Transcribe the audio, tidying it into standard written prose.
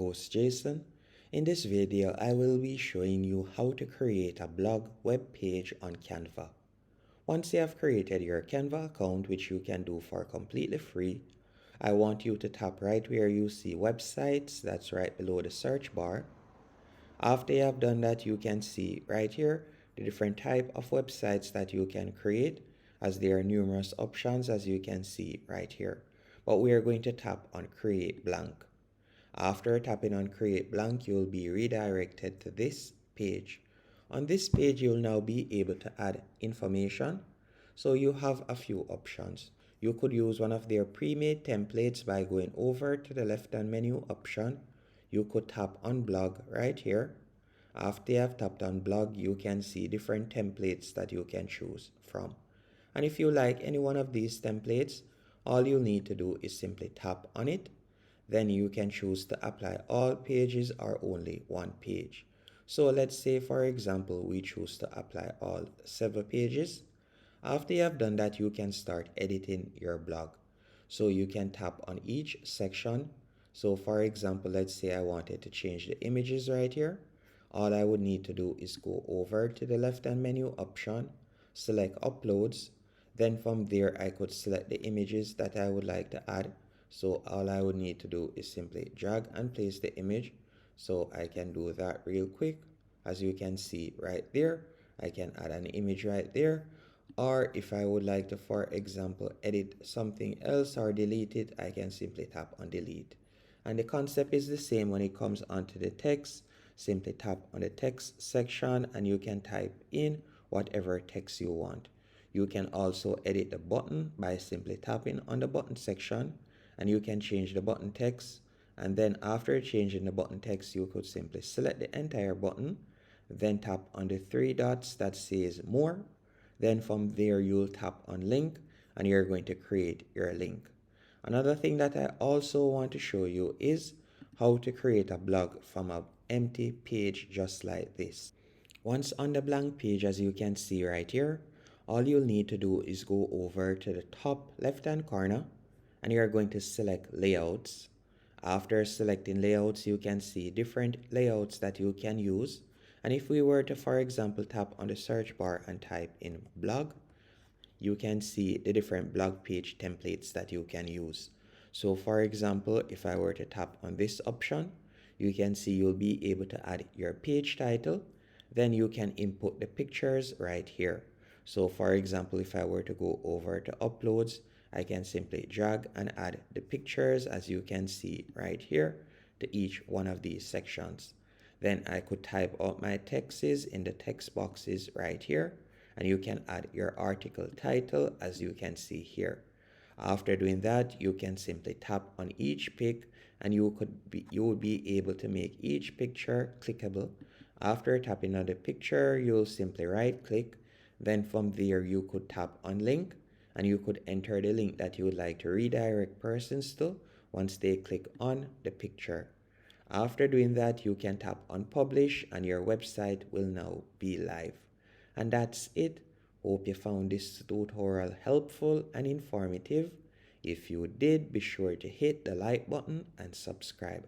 Host Jason. In this video, I will be showing you how to create a blog web page on Canva. Once you have created your Canva account, which you can do for completely free, I want you to tap right where you see websites, that's right below the search bar. After you have done that, you can see right here the different type of websites that you can create, as there are numerous options as you can see right here. But we are going to tap on create blank. After tapping on create blank, you will be redirected to this page. On this page, you'll now be able to add information. So you have a few options. You could use one of their pre-made templates by going over to the left-hand menu option. You could tap on blog right here. After you have tapped on blog, you can see different templates that you can choose from. And if you like any one of these templates, all you need to do is simply tap on it. Then you can choose to apply all pages or only one page. So let's say, for example, we choose to apply all 7 pages. After you have done that, you can start editing your blog. So you can tap on each section. So for example, let's say I wanted to change the images right here. All I would need to do is go over to the left-hand menu option, select uploads. Then from there, I could select the images that I would like to add. So all I would need to do is simply drag and place the image. So I can do that real quick. As you can see right there, I can add an image right there. Or if I would like to, for example, edit something else or delete it, I can simply tap on delete. And the concept is the same when it comes onto the text. Simply tap on the text section and you can type in whatever text you want. You can also edit the button by simply tapping on the button section, and you can change the button text. And then after changing the button text, you could simply select the entire button, then tap on the 3 dots that says more. Then from there, you'll tap on link and you're going to create your link. Another thing that I also want to show you is how to create a blog from an empty page just like this. Once on the blank page, as you can see right here, all you'll need to do is go over to the top left hand corner and you're going to select layouts. After selecting layouts, you can see different layouts that you can use. And if we were to, for example, tap on the search bar and type in blog, you can see the different blog page templates that you can use. So for example, if I were to tap on this option, you can see you'll be able to add your page title. Then you can input the pictures right here. So for example, if I were to go over to uploads, I can simply drag and add the pictures, as you can see right here, to each one of these sections. Then I could type out my texts in the text boxes right here, and you can add your article title, as you can see here. After doing that, you can simply tap on each pic and you would be able to make each picture clickable. After tapping on the picture, you'll simply right click. Then from there, you could tap on link and you could enter the link that you would like to redirect persons to once they click on the picture. After doing that, you can tap on publish and your website will now be live. And that's it. Hope you found this tutorial helpful and informative. If you did, be sure to hit the like button and subscribe.